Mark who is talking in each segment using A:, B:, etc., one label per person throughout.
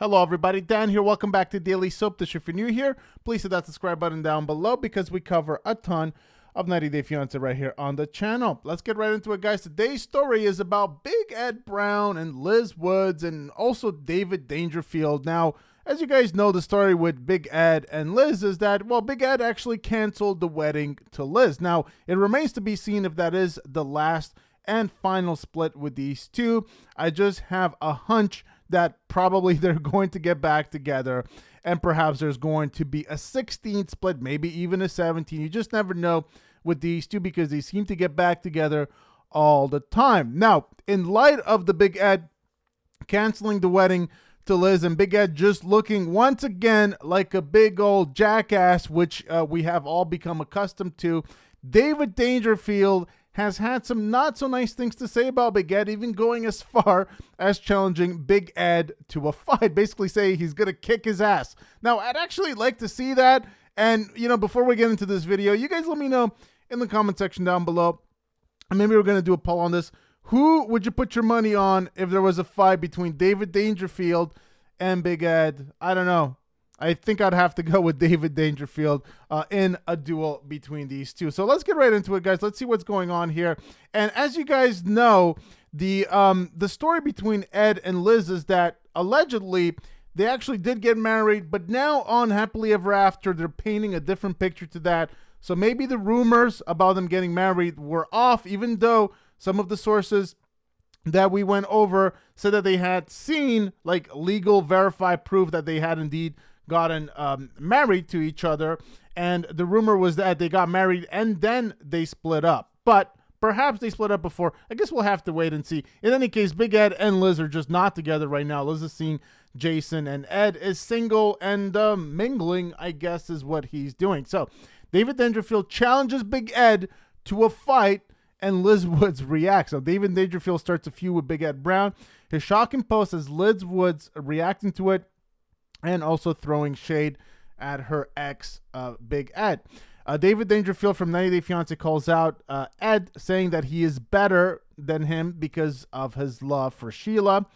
A: Hello everybody, Dan here. Welcome back to Daily Soap Dish. If you're new here, please hit that subscribe button down below because we cover a ton of 90 Day Fiancé right here on the channel. Let's get right into it, guys. Today's story is about Big Ed Brown and Liz Woods and also David Dangerfield. Now, as you guys know, the story with Big Ed and Liz is that, well, Big Ed actually canceled the wedding to Liz. Now, it remains to be seen if that is the last and final split with these two. I just have a hunch that probably they're going to get back together, and perhaps there's going to be a 16 split, maybe even a 17. You just never know with these two because they seem to get back together all the time. Now, in light of the Big Ed canceling the wedding to Liz and Big Ed just looking once again like a big old jackass, which we have all become accustomed to, David Dangerfield has had some not so nice things to say about Big Ed, even going as far as challenging Big Ed to a fight, basically saying he's going to kick his ass. Now, I'd actually like to see that. And, you know, before we get into this video, you guys let me know in the comment section down below. And maybe we're going to do a poll on this. Who would you put your money on if there was a fight between David Dangerfield and Big Ed? I don't know. I think I'd have to go with David Dangerfield in a duel between these two. So let's get right into it, guys. Let's see what's going on here. And as you guys know, the story between Ed and Liz is that allegedly they actually did get married, but now on Happily Ever After, they're painting a different picture to that. So maybe the rumors about them getting married were off, even though some of the sources that we went over said that they had seen like legal verified proof that they had indeed gotten married to each other, and the rumor was that they got married and then they split up, but perhaps they split up before. I guess we'll have to wait and see. In any case, Big Ed and Liz are just not together right now. Liz is seeing Jason and Ed is single and mingling, I guess, is what he's doing. So David Dangerfield challenges Big Ed to a fight and Liz Woods reacts. So David Dangerfield starts a feud with Big Ed Brown. His shocking post is Liz Woods reacting to it and also throwing shade at her ex, Big Ed. David Dangerfield from 90 Day Fiancé calls out Ed, saying that he is better than him because of his love for Chila.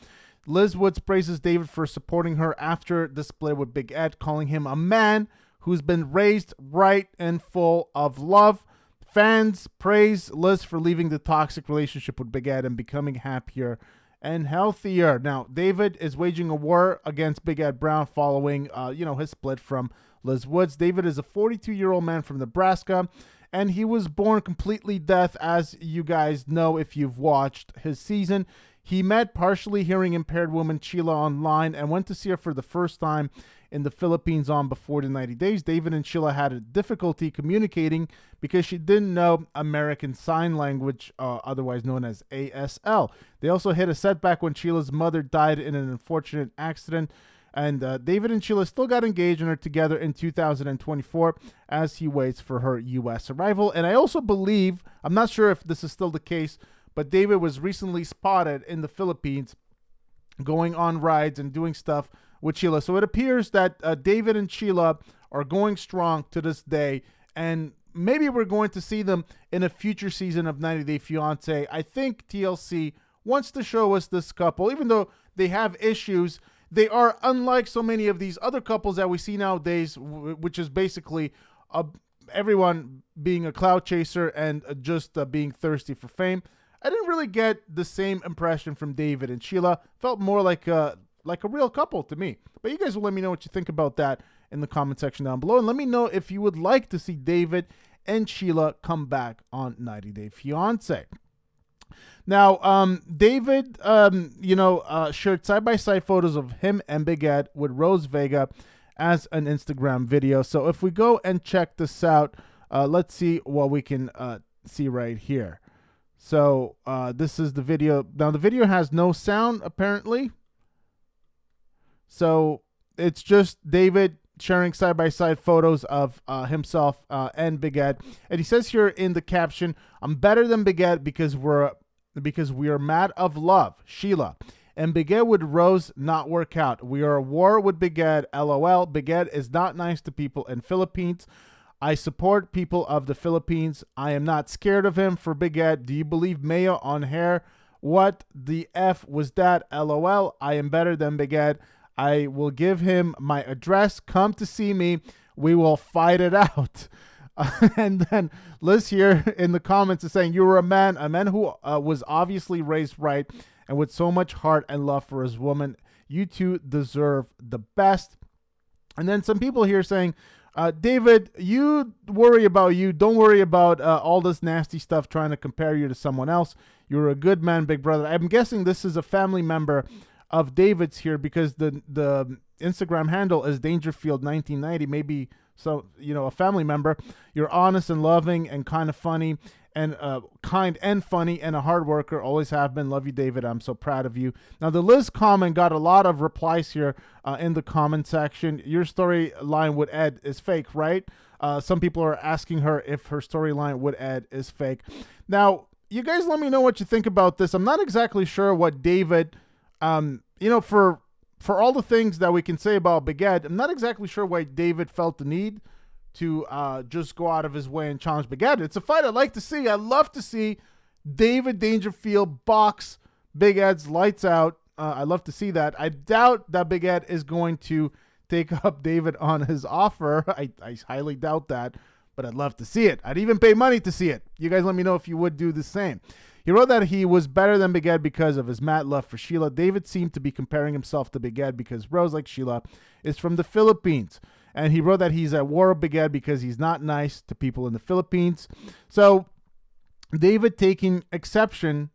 A: Liz Woods praises David for supporting her after the split with Big Ed, calling him a man who's been raised right and full of love. Fans praise Liz for leaving the toxic relationship with Big Ed and becoming happier and healthier. Now, David is waging a war against Big Ed Brown following, his split from Liz Woods. David is a 42-year-old man from Nebraska, and he was born completely deaf, as you guys know if you've watched his season. He met partially hearing impaired woman Chila online and went to see her for the first time in the Philippines on Before the 90 Days. David and Chila had a difficulty communicating because she didn't know American Sign Language, otherwise known as ASL. They also hit a setback when Chila's mother died in an unfortunate accident. And David and Chila still got engaged and are together in 2024 as he waits for her U.S. arrival. And I also believe, I'm not sure if this is still the case, but David was recently spotted in the Philippines going on rides and doing stuff with Chila. So it appears that David and Chila are going strong to this day, and maybe we're going to see them in a future season of 90 Day Fiancé. I think TLC wants to show us this couple, even though they have issues. They are unlike so many of these other couples that we see nowadays, which is basically everyone being a clout chaser and just being thirsty for fame. I didn't really get the same impression from David and Chila. Felt more like a real couple to me. But you guys will let me know what you think about that in the comment section down below. And let me know if you would like to see David and Chila come back on 90 Day Fiancé. Now, David, shared side-by-side photos of him and Big Ed with Rose Vega as an Instagram video. So if we go and check this out, let's see what we can see right here. So this is the video. Now, the video has no sound, apparently. So it's just David sharing side-by-side photos of himself and Big Ed. And he says here in the caption, "I'm better than Big Ed because we are mad of love, Chila. And Big Ed with Rose not work out. We are at war with Big Ed, LOL. Big Ed is not nice to people in Philippines. I support people of the Philippines. I am not scared of him for Big Ed. Do you believe Mayo on hair? What the F was that? LOL. I am better than Big Ed. I will give him my address. Come to see me. We will fight it out. And then Liz here in the comments is saying, you were a man who was obviously raised right and with so much heart and love for his woman. You two deserve the best. And then some people here saying, David, you worry about you. Don't worry about all this nasty stuff trying to compare you to someone else. You're a good man, big brother. I'm guessing this is a family member of David's here because the Instagram handle is Dangerfield1990. Maybe so, a family member. You're honest and loving and kind and funny and a hard worker. Always have been. Love you, David. I'm so proud of you. Now, the Liz comment got a lot of replies here in the comment section. Your storyline with Ed is fake, right? Some people are asking her if her storyline with Ed is fake. Now, you guys let me know what you think about this. I'm not exactly sure what David, for all the things that we can say about Big Ed, I'm not exactly sure why David felt the need to just go out of his way and challenge Big Ed. It's a fight I'd like to see. I'd love to see David Dangerfield box Big Ed's lights out. I'd love to see that. I doubt that Big Ed is going to take up David on his offer. I highly doubt that, but I'd love to see it. I'd even pay money to see it. You guys let me know if you would do the same. He wrote that he was better than Big Ed because of his mad love for Chila. David seemed to be comparing himself to Big Ed because Rose, like Chila, is from the Philippines. And he wrote that he's at war with Big Ed because he's not nice to people in the Philippines. So David taking exception.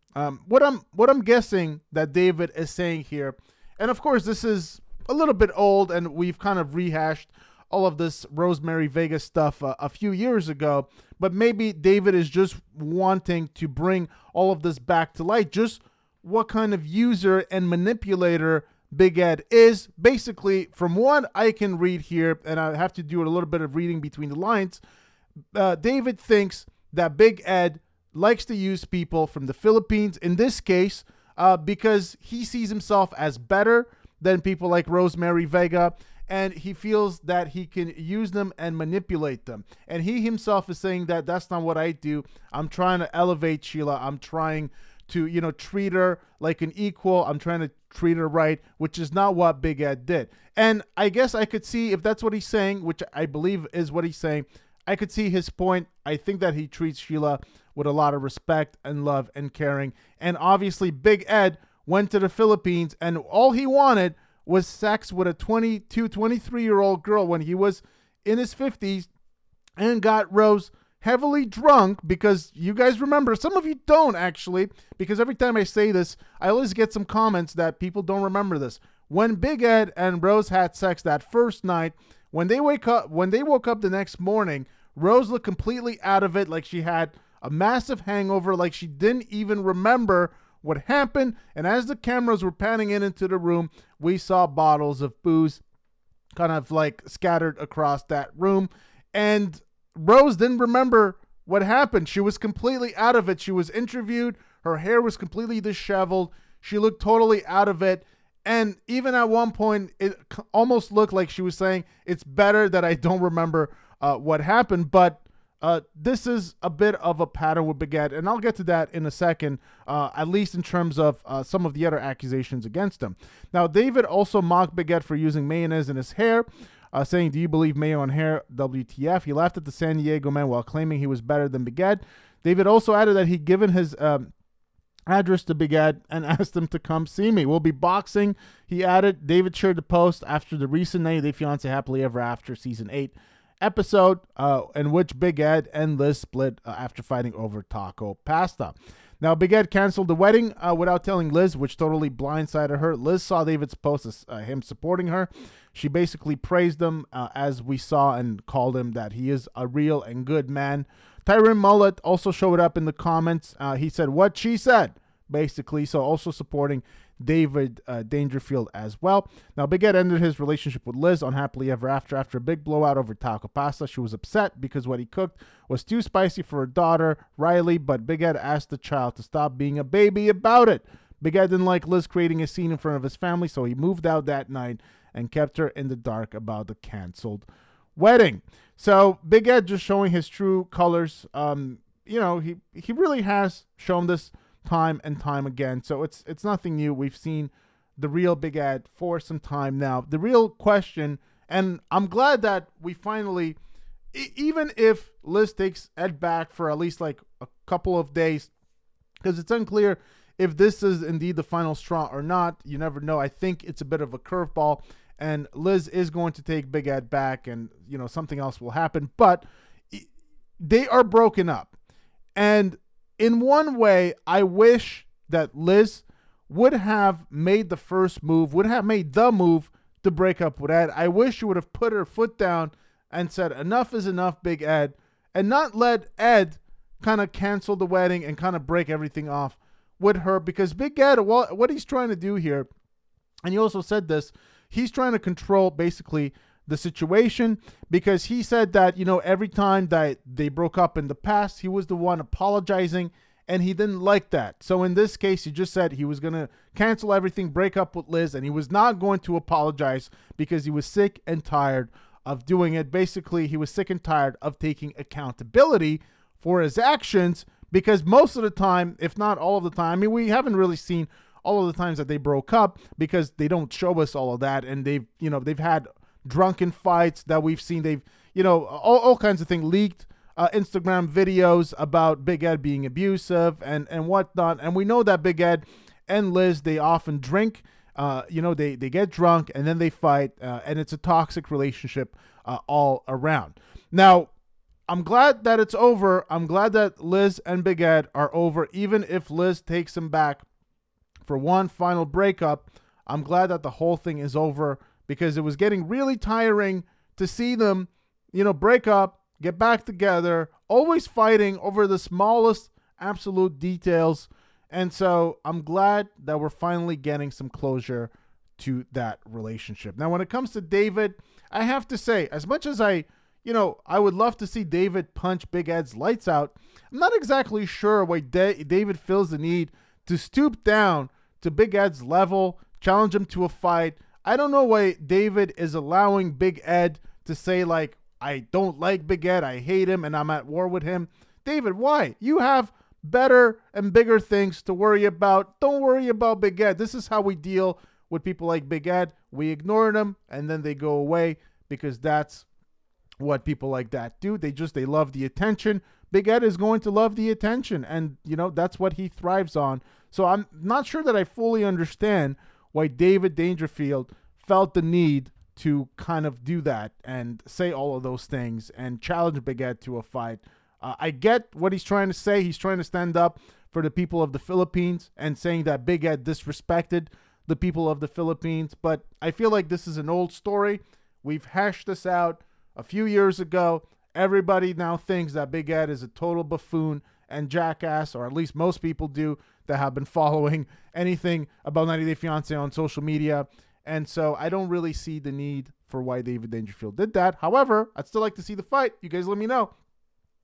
A: What I'm guessing that David is saying here, and of course this is a little bit old and we've kind of rehashed all of this Rosemary Vega stuff a few years ago, but maybe David is just wanting to bring all of this back to light. Just what kind of user and manipulator Big Ed is. Basically, from what I can read here, and I have to do a little bit of reading between the lines, David thinks that Big Ed likes to use people from the Philippines, in this case, because he sees himself as better than people like Rosemary Vega, and he feels that he can use them and manipulate them. And he himself is saying that that's not what I do. I'm trying to elevate Chila. I'm trying to, treat her like an equal. I'm trying to treat her right, which is not what Big Ed did. And I guess I could see, if that's what he's saying, which I believe is what he's saying, I could see his point. I think that he treats Chila with a lot of respect and love and caring. And obviously Big Ed went to the Philippines and all he wanted was sex with a 22, 23-year-old girl when he was in his 50s and got Rose heavily drunk, because you guys remember, some of you don't actually, because every time I say this, I always get some comments that people don't remember this. When Big Ed and Rose had sex that first night, when they woke up the next morning, Rose looked completely out of it, like she had a massive hangover, like she didn't even remember what happened. And as the cameras were panning into the room, we saw bottles of booze kind of like scattered across that room. And Rose didn't remember what happened. She was completely out of it. She was interviewed. Her hair was completely disheveled. She looked totally out of it. And even at one point, it almost looked like she was saying, it's better that I don't remember what happened. But this is a bit of a pattern with Big Ed, and I'll get to that in a second, at least in terms of some of the other accusations against him. Now, David also mocked Big Ed for using mayonnaise in his hair, saying, do you believe mayo on hair? WTF. He laughed at the San Diego man while claiming he was better than Big Ed. David also added that he'd given his address to Big Ed and asked him to come see me. We'll be boxing, he added. David shared the post after the recent 90 Day Fiancé Happily Ever After Season 8 episode in which Big Ed and Liz split after fighting over taco pasta. Now, Big Ed canceled the wedding without telling Liz, which totally blindsided her. Liz saw David's post as him supporting her. She basically praised him, as we saw, and called him that he is a real and good man. Tyrone Mullet also showed up in the comments. He said what she said, basically, so also supporting David Dangerfield as well. Now, Big Ed ended his relationship with Liz on Happily Ever After a big blowout over taco pasta. She was upset because what he cooked was too spicy for her daughter, Riley, but Big Ed asked the child to stop being a baby about it. Big Ed didn't like Liz creating a scene in front of his family, so he moved out that night and kept her in the dark about the canceled wedding. So Big Ed just showing his true colors. He really has shown this time and time again. So it's nothing new. We've seen the real Big Ed for some time now. The real question, and I'm glad that we finally, even if Liz takes Ed back for at least like a couple of days, because it's unclear if this is indeed the final straw or not. You never know. I think it's a bit of a curveball, and Liz is going to take Big Ed back, and something else will happen. But they are broken up, and in one way, I wish that Liz would have made the first move, would have made the move to break up with Ed. I wish she would have put her foot down and said, enough is enough, Big Ed, and not let Ed kind of cancel the wedding and kind of break everything off with her, because Big Ed, what he's trying to do here, and he also said this, he's trying to control basically the situation, because he said that, every time that they broke up in the past, he was the one apologizing, and he didn't like that. So in this case, he just said he was going to cancel everything, break up with Liz, and he was not going to apologize because he was sick and tired of doing it. Basically, he was sick and tired of taking accountability for his actions, because most of the time, if not all of the time, I mean, we haven't really seen all of the times that they broke up because they don't show us all of that, and they've had drunken fights that we've seen. They've, all kinds of things leaked, Instagram videos about Big Ed being abusive and whatnot. And we know that Big Ed and Liz, they often drink, they get drunk and then they fight, and it's a toxic relationship all around. Now, I'm glad that it's over. I'm glad that Liz and Big Ed are over, even if Liz takes him back for one final breakup. I'm glad that the whole thing is over, because it was getting really tiring to see them, break up, get back together, always fighting over the smallest absolute details. And so I'm glad that we're finally getting some closure to that relationship. Now, when it comes to David, I have to say, as much as I would love to see David punch Big Ed's lights out, I'm not exactly sure why David feels the need to stoop down to Big Ed's level, challenge him to a fight. I don't know why David is allowing Big Ed to say, like, I don't like Big Ed, I hate him, and I'm at war with him. David, why? You have better and bigger things to worry about. Don't worry about Big Ed. This is how we deal with people like Big Ed. We ignore them, and then they go away, because that's what people like that do. They love the attention. Big Ed is going to love the attention, and, that's what he thrives on. So I'm not sure that I fully understand why David Dangerfield felt the need to kind of do that and say all of those things and challenge Big Ed to a fight. I get what he's trying to say. He's trying to stand up for the people of the Philippines and saying that Big Ed disrespected the people of the Philippines. But I feel like this is an old story. We've hashed this out a few years ago. Everybody now thinks that Big Ed is a total buffoon and jackass, or at least most people do that have been following anything about 90 Day Fiancé on social media. And so I don't really see the need for why David Dangerfield did that. However, I'd still like to see the fight. You guys let me know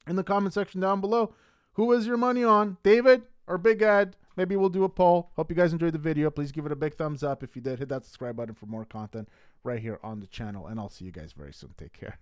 A: in the comment section down below. Who is your money on, David or Big Ed? Maybe we'll do a poll. Hope you guys enjoyed the video. Please give it a big thumbs up. If you did, hit that subscribe button for more content right here on the channel. And I'll see you guys very soon. Take care.